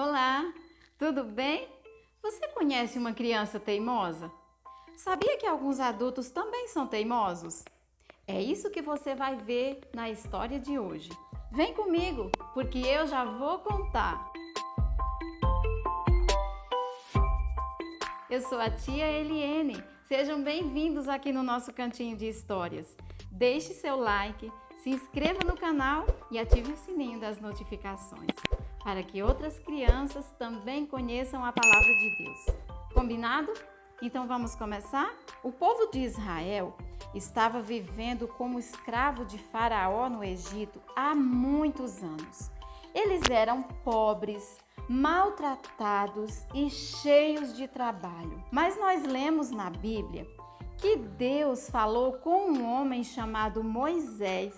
Olá, tudo bem? Você conhece uma criança teimosa? Sabia que alguns adultos também são teimosos? É isso que você vai ver na história de hoje. Vem comigo, porque eu já vou contar. Eu sou a tia Eliene. Sejam bem-vindos aqui no nosso cantinho de histórias. Deixe seu like, se inscreva no canal e ative o sininho das notificações, para que outras crianças também conheçam a palavra de Deus. Combinado? Então vamos começar? O povo de Israel estava vivendo como escravo de Faraó no Egito há muitos anos. Eles eram pobres, maltratados e cheios de trabalho. Mas nós lemos na Bíblia que Deus falou com um homem chamado Moisés,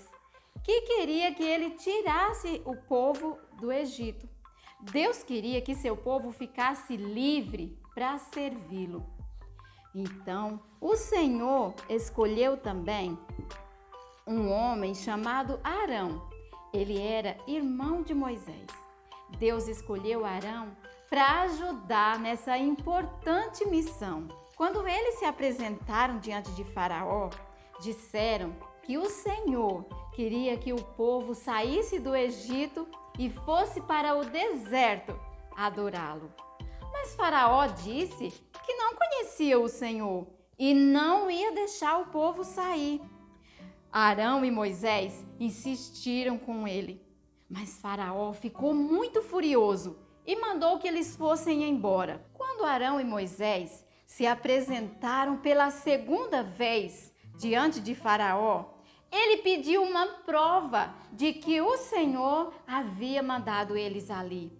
que queria que ele tirasse o povo do Egito. Deus queria que seu povo ficasse livre para servi-lo. Então, o Senhor escolheu também um homem chamado Arão. Ele era irmão de Moisés. Deus escolheu Arão para ajudar nessa importante missão. Quando eles se apresentaram diante de Faraó, disseram que o Senhor queria que o povo saísse do Egito e fosse para o deserto adorá-lo. Mas Faraó disse que não conhecia o Senhor e não ia deixar o povo sair. Arão e Moisés insistiram com ele, mas Faraó ficou muito furioso e mandou que eles fossem embora. Quando Arão e Moisés se apresentaram pela segunda vez diante de Faraó, ele pediu uma prova de que o Senhor havia mandado eles ali.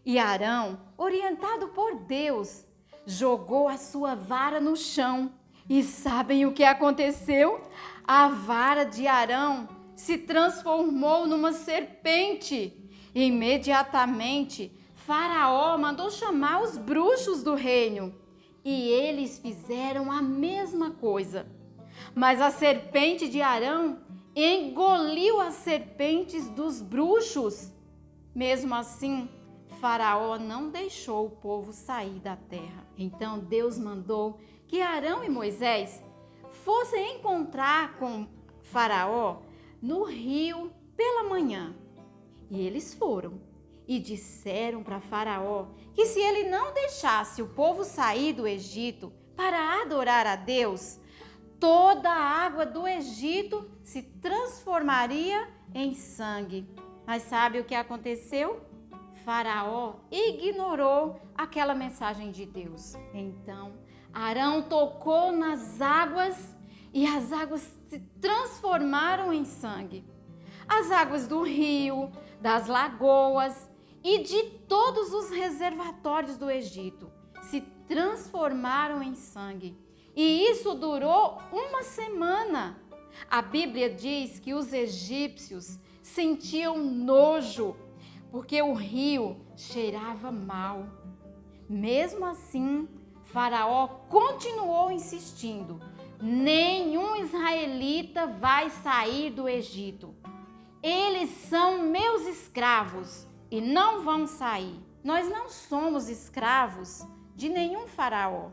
E Arão, orientado por Deus, jogou a sua vara no chão. E sabem o que aconteceu? A vara de Arão se transformou numa serpente. Imediatamente, Faraó mandou chamar os bruxos do reino. E eles fizeram a mesma coisa. Mas a serpente de Arão engoliu as serpentes dos bruxos. Mesmo assim, Faraó não deixou o povo sair da terra. Então Deus mandou que Arão e Moisés fossem encontrar com Faraó no rio pela manhã. E eles foram e disseram para Faraó que se ele não deixasse o povo sair do Egito para adorar a Deus, toda a água do Egito se transformaria em sangue. Mas sabe o que aconteceu? Faraó ignorou aquela mensagem de Deus. Então, Arão tocou nas águas e as águas se transformaram em sangue. As águas do rio, das lagoas e de todos os reservatórios do Egito se transformaram em sangue. E isso durou uma semana. A Bíblia diz que os egípcios sentiam nojo, porque o rio cheirava mal. Mesmo assim, Faraó continuou insistindo: nenhum israelita vai sair do Egito. Eles são meus escravos e não vão sair. Nós não somos escravos de nenhum faraó.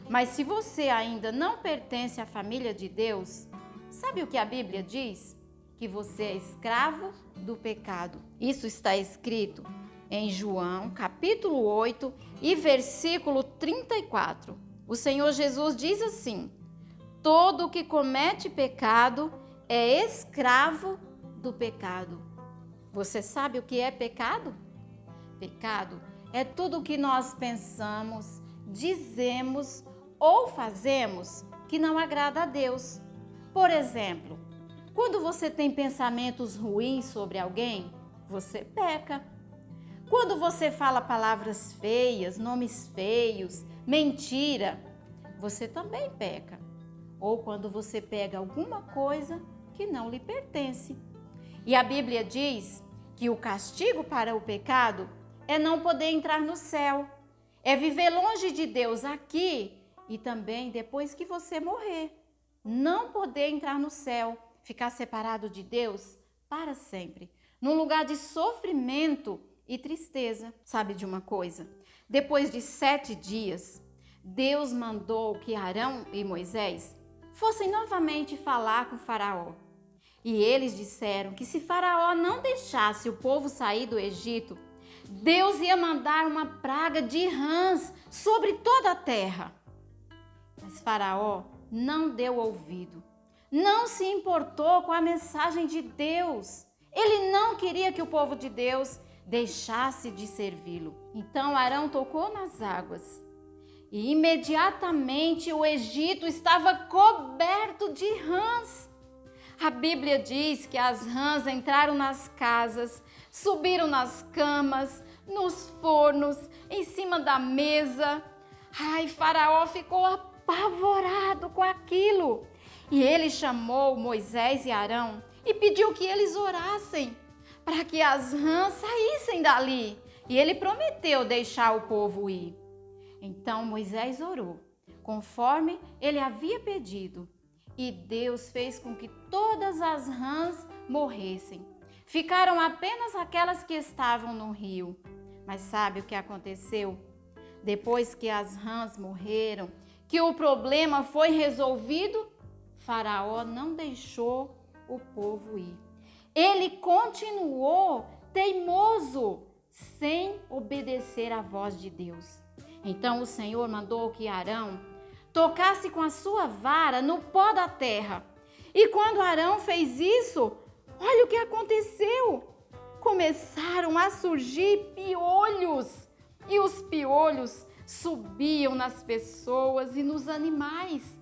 Mas se você ainda não pertence à família de Deus, sabe o que a Bíblia diz? Que você é escravo do pecado. Isso está escrito em João, capítulo 8 e versículo 34. O Senhor Jesus diz assim: todo o que comete pecado é escravo do pecado. Você sabe o que é pecado? Pecado é tudo o que nós pensamos, dizemos ou fazemos que não agrada a Deus. Por exemplo, quando você tem pensamentos ruins sobre alguém, você peca. Quando você fala palavras feias, nomes feios, mentira, você também peca. Ou quando você pega alguma coisa que não lhe pertence. E a Bíblia diz que o castigo para o pecado é não poder entrar no céu, é viver longe de Deus aqui e também depois que você morrer. Não poder entrar no céu, ficar separado de Deus para sempre, num lugar de sofrimento e tristeza. Sabe de uma coisa? Depois de 7 dias, Deus mandou que Arão e Moisés fossem novamente falar com Faraó. E eles disseram que se Faraó não deixasse o povo sair do Egito, Deus ia mandar uma praga de rãs sobre toda a terra. Mas Faraó não deu ouvido, não se importou com a mensagem de Deus. Ele não queria que o povo de Deus deixasse de servi-lo. Então Arão tocou nas águas e imediatamente o Egito estava coberto de rãs. A Bíblia diz que as rãs entraram nas casas, subiram nas camas, nos fornos, em cima da mesa. Ai, Faraó ficou apavorado com aquilo. E ele chamou Moisés e Arão e pediu que eles orassem para que as rãs saíssem dali. E ele prometeu deixar o povo ir. Então Moisés orou, conforme ele havia pedido. E Deus fez com que todas as rãs morressem. Ficaram apenas aquelas que estavam no rio. Mas sabe o que aconteceu? Depois que as rãs morreram, que o problema foi resolvido, Faraó não deixou o povo ir. Ele continuou teimoso, sem obedecer à voz de Deus. Então o Senhor mandou que Arão tocasse com a sua vara no pó da terra. E quando Arão fez isso, olha o que aconteceu. Começaram a surgir piolhos. E os piolhos subiam nas pessoas e nos animais.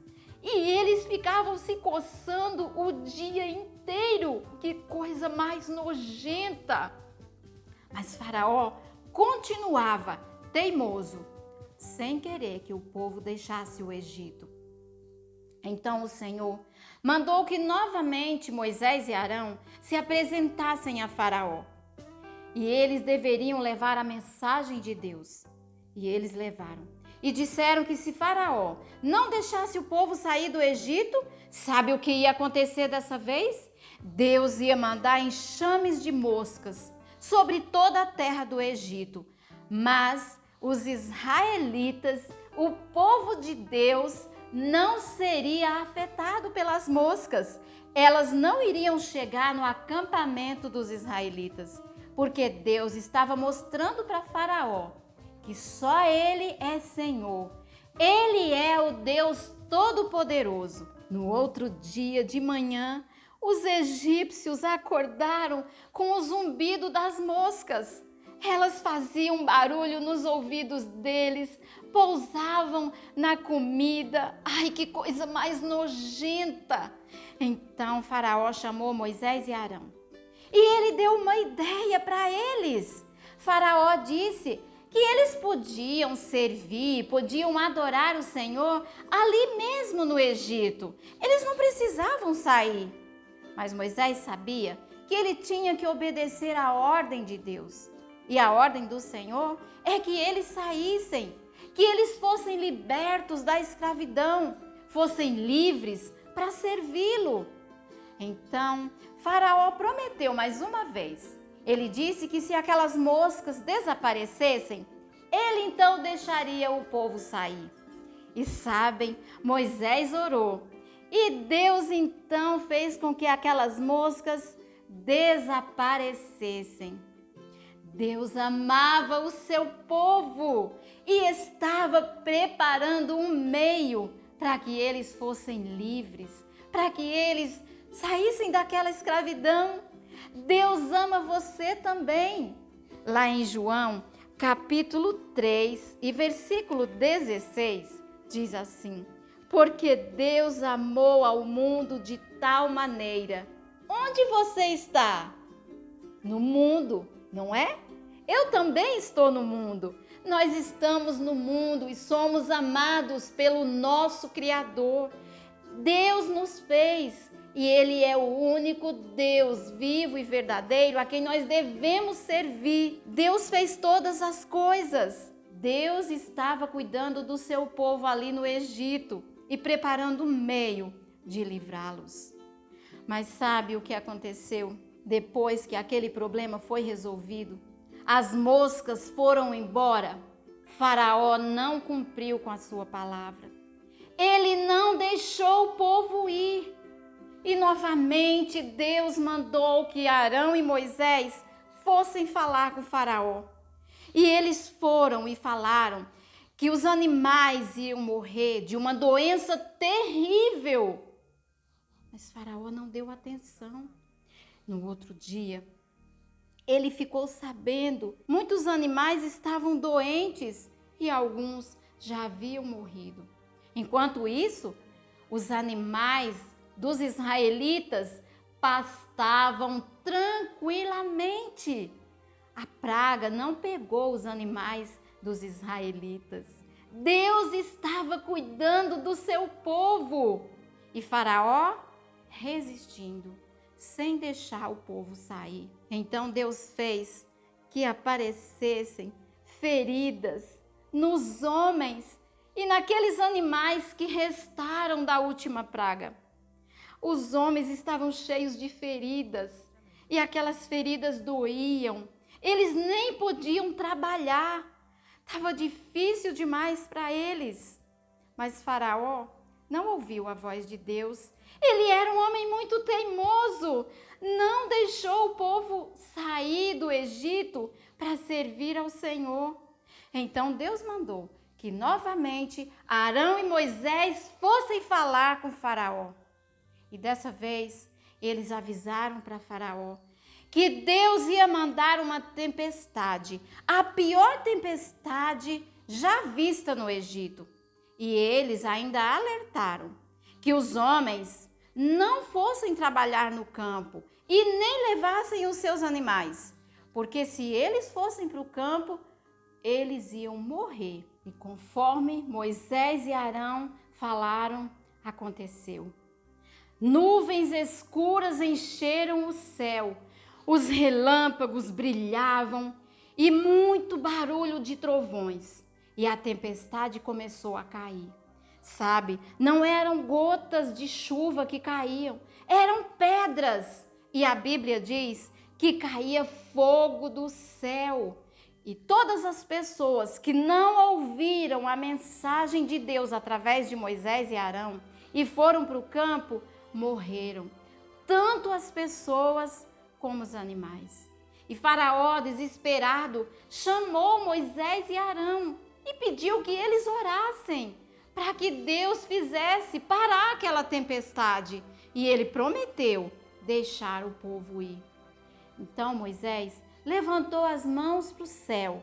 E eles ficavam se coçando o dia inteiro. Que coisa mais nojenta! Mas Faraó continuava teimoso, sem querer que o povo deixasse o Egito. Então o Senhor mandou que novamente Moisés e Arão se apresentassem a Faraó. E eles deveriam levar a mensagem de Deus. E eles levaram. E disseram que se Faraó não deixasse o povo sair do Egito, sabe o que ia acontecer dessa vez? Deus ia mandar enxames de moscas sobre toda a terra do Egito. Mas os israelitas, o povo de Deus, não seria afetado pelas moscas. Elas não iriam chegar no acampamento dos israelitas, porque Deus estava mostrando para Faraó que só Ele é Senhor. Ele é o Deus Todo-Poderoso. No outro dia de manhã, os egípcios acordaram com o zumbido das moscas. Elas faziam barulho nos ouvidos deles, pousavam na comida. Ai, que coisa mais nojenta! Então Faraó chamou Moisés e Arão. E ele deu uma ideia para eles. Faraó disse que eles podiam servir, podiam adorar o Senhor ali mesmo no Egito. Eles não precisavam sair. Mas Moisés sabia que ele tinha que obedecer à ordem de Deus. E a ordem do Senhor é que eles saíssem, que eles fossem libertos da escravidão, fossem livres para servi-lo. Então, Faraó prometeu mais uma vez. Ele disse que se aquelas moscas desaparecessem, ele então deixaria o povo sair. E sabem, Moisés orou. E Deus então fez com que aquelas moscas desaparecessem. Deus amava o seu povo e estava preparando um meio para que eles fossem livres, para que eles saíssem daquela escravidão. Deus ama você também. Lá em João, capítulo 3 e versículo 16, diz assim: porque Deus amou ao mundo de tal maneira. Onde você está? No mundo, não é? Eu também estou no mundo. Nós estamos no mundo e somos amados pelo nosso Criador. Deus nos fez e Ele é o único Deus vivo e verdadeiro a quem nós devemos servir. Deus fez todas as coisas. Deus estava cuidando do seu povo ali no Egito e preparando um meio de livrá-los. Mas sabe o que aconteceu depois que aquele problema foi resolvido? as moscas foram embora, Faraó não cumpriu com a sua palavra. Ele não deixou o povo ir. E novamente Deus mandou que Arão e Moisés fossem falar com Faraó. E eles foram e falaram que os animais iam morrer de uma doença terrível. Mas Faraó não deu atenção. No outro dia, ele ficou sabendo, muitos animais estavam doentes e alguns já haviam morrido. Enquanto isso, os animais dos israelitas pastavam tranquilamente. A praga não pegou os animais dos israelitas. Deus estava cuidando do seu povo. E Faraó resistindo, sem deixar o povo sair. Então Deus fez que aparecessem feridas nos homens e naqueles animais que restaram da última praga. Os homens estavam cheios de feridas e aquelas feridas doíam. Eles nem podiam trabalhar. Estava difícil demais para eles. Mas Faraó não ouviu a voz de Deus. Ele era um homem muito teimoso. Não deixou o povo sair do Egito para servir ao Senhor. Então Deus mandou que novamente Arão e Moisés fossem falar com Faraó. E dessa vez eles avisaram para Faraó que Deus ia mandar uma tempestade, a pior tempestade já vista no Egito. E eles ainda alertaram que os homens não fossem trabalhar no campo e nem levassem os seus animais, porque se eles fossem para o campo, eles iam morrer. E conforme Moisés e Arão falaram, aconteceu. Nuvens escuras encheram o céu, os relâmpagos brilhavam e muito barulho de trovões. E a tempestade começou a cair. Sabe, não eram gotas de chuva que caíam, eram pedras. E a Bíblia diz que caía fogo do céu. E todas as pessoas que não ouviram a mensagem de Deus através de Moisés e Arão e foram para o campo, morreram. Tanto as pessoas como os animais. E Faraó, desesperado, chamou Moisés e Arão e pediu que eles orassem para que Deus fizesse parar aquela tempestade. E ele prometeu deixar o povo ir. Então Moisés levantou as mãos para o céu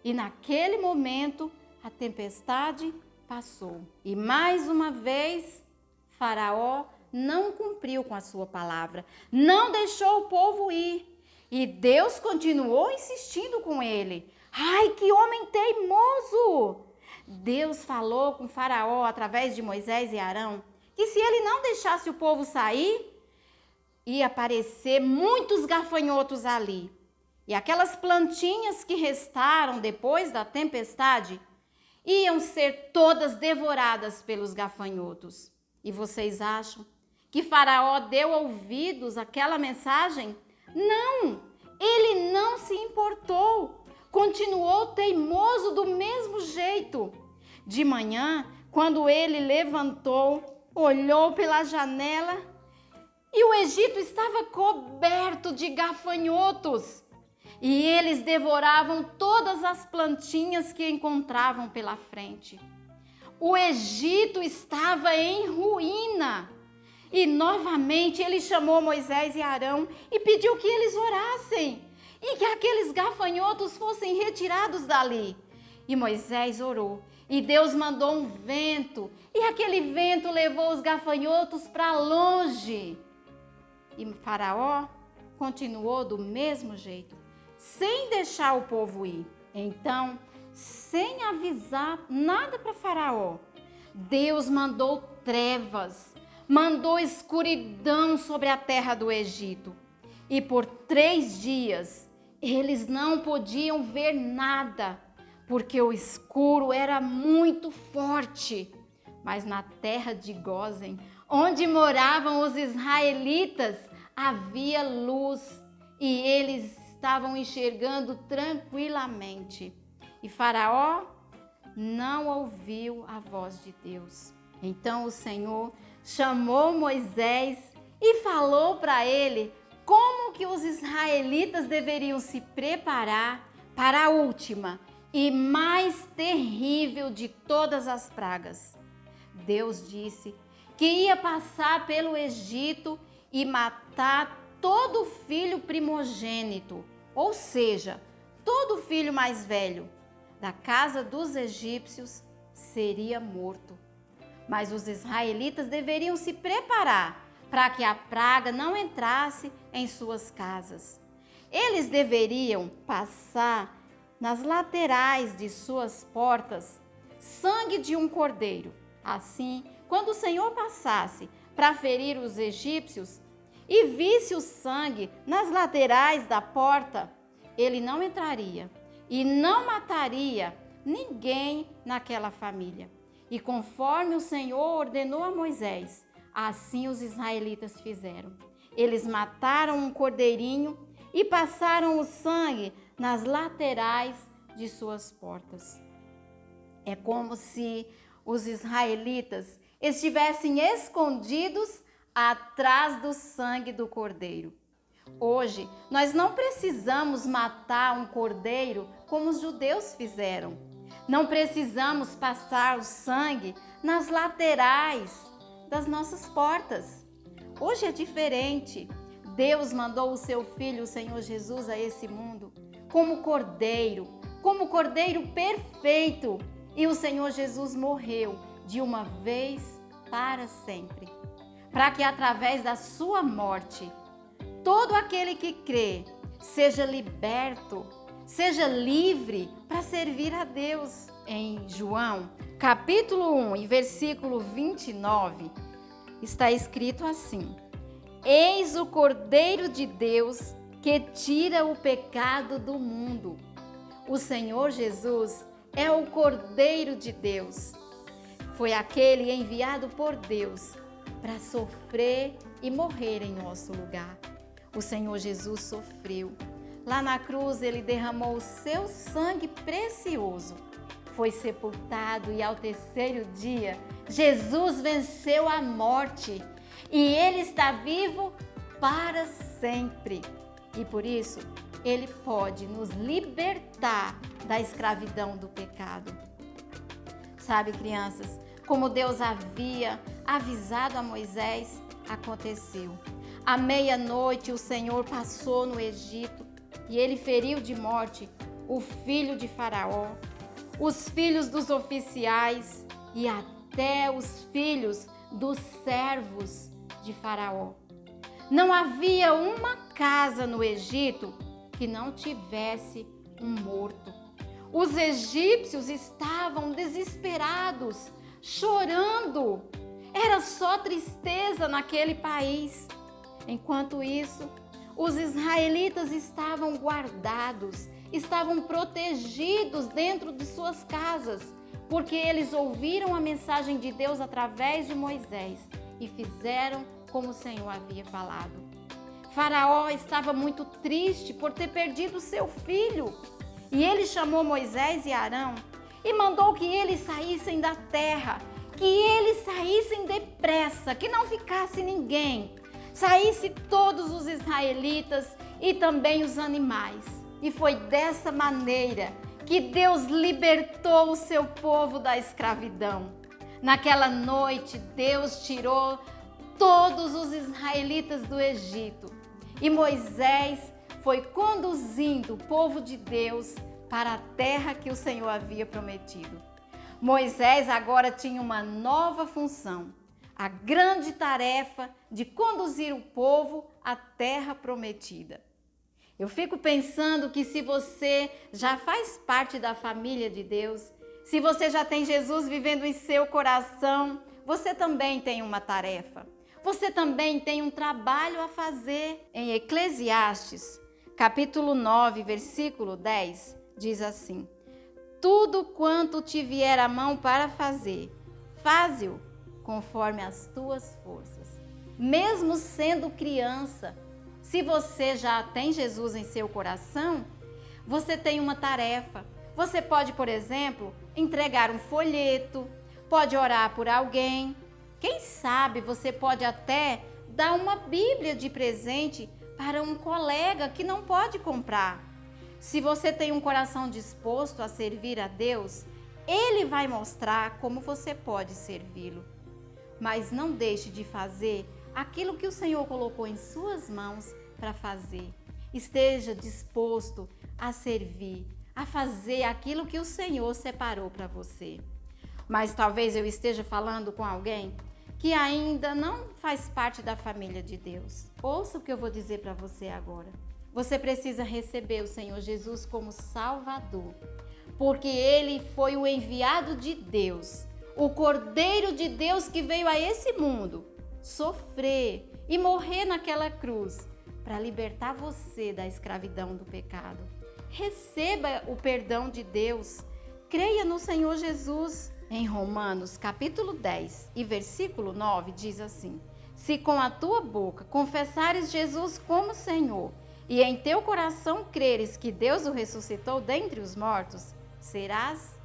e naquele momento a tempestade passou. E mais uma vez Faraó não cumpriu com a sua palavra, não deixou o povo ir. E Deus continuou insistindo com ele. Ai, que homem teimoso! Deus falou com Faraó através de Moisés e Arão que se ele não deixasse o povo sair, ia aparecer muitos gafanhotos ali. E aquelas plantinhas que restaram depois da tempestade iam ser todas devoradas pelos gafanhotos. E vocês acham que Faraó deu ouvidos àquela mensagem? Não, ele não se importou, continuou teimoso do mesmo jeito. De manhã, quando ele levantou, olhou pela janela e o Egito estava coberto de gafanhotos. E eles devoravam todas as plantinhas que encontravam pela frente. O Egito estava em ruína. E novamente ele chamou Moisés e Arão e pediu que eles orassem e que aqueles gafanhotos fossem retirados dali. E Moisés orou e Deus mandou um vento e aquele vento levou os gafanhotos para longe. E Faraó continuou do mesmo jeito, sem deixar o povo ir. Então, sem avisar nada para Faraó, Deus mandou trevas, mandou escuridão sobre a terra do Egito. E por 3 dias eles não podiam ver nada, porque o escuro era muito forte. Mas na terra de Gósen, onde moravam os israelitas, havia luz e eles estavam enxergando tranquilamente. E Faraó não ouviu a voz de Deus. Então o Senhor chamou Moisés e falou para ele como que os israelitas deveriam se preparar para a última e mais terrível de todas as pragas. Deus disse que ia passar pelo Egito e matar todo filho primogênito, ou seja, todo filho mais velho da casa dos egípcios seria morto. Mas os israelitas deveriam se preparar para que a praga não entrasse em suas casas. Eles deveriam passar nas laterais de suas portas sangue de um cordeiro. Assim, quando o Senhor passasse para ferir os egípcios e visse o sangue nas laterais da porta, ele não entraria e não mataria ninguém naquela família. E conforme o Senhor ordenou a Moisés, assim os israelitas fizeram. Eles mataram um cordeirinho e passaram o sangue nas laterais de suas portas. É como se os israelitas estivessem escondidos atrás do sangue do cordeiro. Hoje, nós não precisamos matar um cordeiro como os judeus fizeram. Não precisamos passar o sangue nas laterais das nossas portas. Hoje é diferente. Deus mandou o seu Filho, o Senhor Jesus, a esse mundo como cordeiro perfeito. E o Senhor Jesus morreu de uma vez para sempre, para que através da sua morte, todo aquele que crê seja liberto, seja livre para servir a Deus. Em João, capítulo 1 e versículo 29, está escrito assim: Eis o Cordeiro de Deus que tira o pecado do mundo. O Senhor Jesus é o Cordeiro de Deus. Foi aquele enviado por Deus para sofrer e morrer em nosso lugar. O Senhor Jesus sofreu. Lá na cruz ele derramou o seu sangue precioso. Foi sepultado e ao terceiro dia Jesus venceu a morte e ele está vivo para sempre. E por isso ele pode nos libertar da escravidão do pecado. Sabe, crianças, como Deus havia avisado a Moisés, aconteceu. À meia-noite o Senhor passou no Egito e ele feriu de morte o filho de Faraó, os filhos dos oficiais e até os filhos dos servos de Faraó. Não havia uma casa no Egito que não tivesse um morto. Os egípcios estavam desesperados, chorando. Era só tristeza naquele país. Enquanto isso, os israelitas estavam guardados, estavam protegidos dentro de suas casas, porque eles ouviram a mensagem de Deus através de Moisés e fizeram como o Senhor havia falado. Faraó estava muito triste por ter perdido seu filho. E ele chamou Moisés e Arão e mandou que eles saíssem da terra, que eles saíssem depressa, que não ficasse ninguém. Saísse todos os israelitas e também os animais. E foi dessa maneira que Deus libertou o seu povo da escravidão. Naquela noite, Deus tirou todos os israelitas do Egito. E Moisés foi conduzindo o povo de Deus para a terra que o Senhor havia prometido. Moisés agora tinha uma nova função, a grande tarefa de conduzir o povo à terra prometida. Eu fico pensando que se você já faz parte da família de Deus, se você já tem Jesus vivendo em seu coração, você também tem uma tarefa. Você também tem um trabalho a fazer. Em Eclesiastes, capítulo 9, versículo 10, diz assim: Tudo quanto te vier a mão para fazer, faze-o conforme as tuas forças. Mesmo sendo criança, Se você já tem Jesus em seu coração, você tem uma tarefa. Você pode, por exemplo, entregar um folheto, pode orar por alguém. Quem sabe você pode até dar uma Bíblia de presente para um colega que não pode comprar. Se você tem um coração disposto a servir a Deus, Ele vai mostrar como você pode servi-lo. Mas não deixe de fazer aquilo que o Senhor colocou em suas mãos para fazer. Esteja disposto a servir, a fazer aquilo que o Senhor separou para você. Mas talvez eu esteja falando com alguém que ainda não faz parte da família de Deus. Ouça o que eu vou dizer para você agora. Você precisa receber o Senhor Jesus como Salvador, porque Ele foi o enviado de Deus, o Cordeiro de Deus que veio a esse mundo sofrer e morrer naquela cruz para libertar você da escravidão do pecado. Receba o perdão de Deus. Creia no Senhor Jesus. Em Romanos capítulo 10 e versículo 9 diz assim: se com a tua boca confessares Jesus como Senhor e em teu coração creres que Deus o ressuscitou dentre os mortos, serás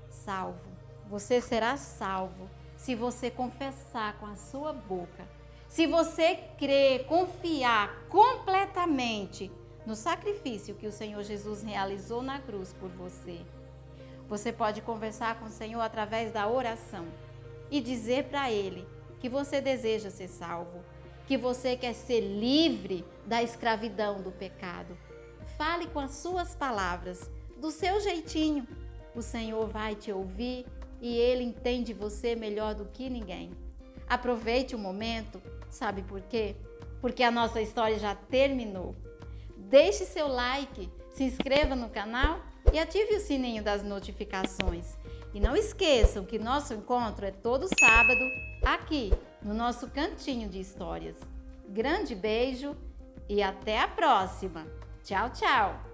salvo. Você será salvo se você confessar com a sua boca. Se você crer, confiar completamente no sacrifício que o Senhor Jesus realizou na cruz por você. Você pode conversar com o Senhor através da oração e dizer para Ele que você deseja ser salvo, que você quer ser livre da escravidão do pecado. Fale com as suas palavras, do seu jeitinho. O Senhor vai te ouvir e Ele entende você melhor do que ninguém. Aproveite o momento, sabe por quê? Porque a nossa história já terminou. Deixe seu like, se inscreva no canal e ative o sininho das notificações. E não esqueçam que nosso encontro é todo sábado aqui no nosso Cantinho de Histórias. Grande beijo e até a próxima. Tchau, tchau!